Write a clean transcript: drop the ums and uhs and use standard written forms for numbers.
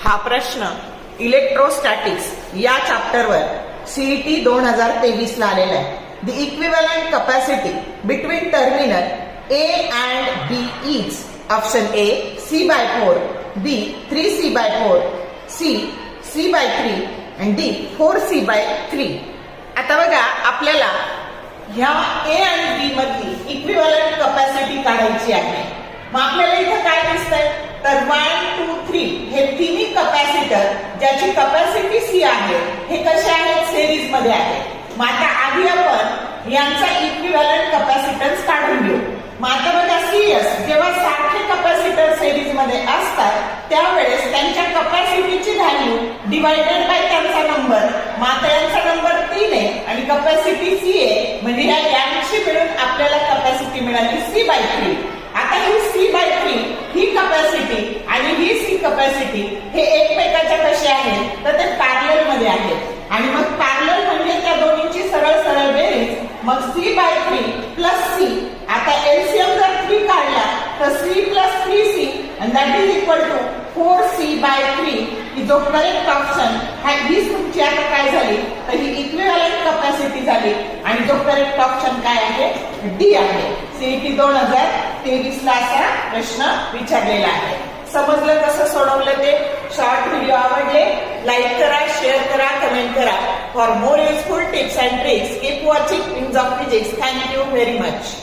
हा प्रश्न इलेक्ट्रोस्टॅटिक्स या चॅप्टरवर सीईटी 2023 ला आलेला आहे. The equivalent capacity between terminal A and B is option A C/4, B 3C/4, C C/3 आणि डी 4C/3. आता बघा, आपल्याला ह्या ए आणि बी मधली इक्विव्हॅलंट कॅपॅसिटी काढायची आहे. मग आपल्याला इथं काय दिसतंय तर 1, 2, 3 हे तिन्ही कॅपॅसिटर ज्याची कॅपॅसिटी सी आहे हे कसे आहेत, सिरीज मध्ये आहेत. मग आता आधी आपण यांचा इक्विव्हॅलंट कॅपॅसिटन्स काढून घेऊ. मग आता बघा, सीएस जेव्हा सारखे कॅपॅसिटर सिरीज मध्ये असतात त्यावेळेस त्यांच्या कॅपॅसिटीची व्हॅल्यू डिवायडेड बाय त्यांचा नंबर. मग आता यांचा नंबर 3 आहे आणि कॅपॅसिटी सी आहे, म्हणजे या यांची मिळून आपल्याला कॅपॅसिटी मिळाली C/3. आता ही C/3 ही कॅपॅसिटी आणि ही सी कॅपॅसिटी हे एकमेकाच्या कसे आहेत तर ते पॅरलल मध्ये आहेत. आणि मग पॅरलल म्हणजे त्या दोन्हींची सरळ सरळ बेरीज, मग C/3 प्लस सी. आता एलसीएम जर 3 काढला तर C plus 3C and that is equal to 4C/3. ही जो करेक्ट ऑप्शन हीच तुमची आता काय झाली तर ही इक्विव्हॅलंट कॅपॅसिटी झाली आणि जो करेक्ट ऑप्शन काय आहे डी आहे. सीईटी 2023 ला असा प्रश्न विचारलेला आहे. समजलं कसं सोडवलं ते? शॉर्ट व्हिडिओ आवडले लाईक करा, शेअर करा, कमेंट करा. For more useful tips and tricks keep watching wings of physics. Thank you very much.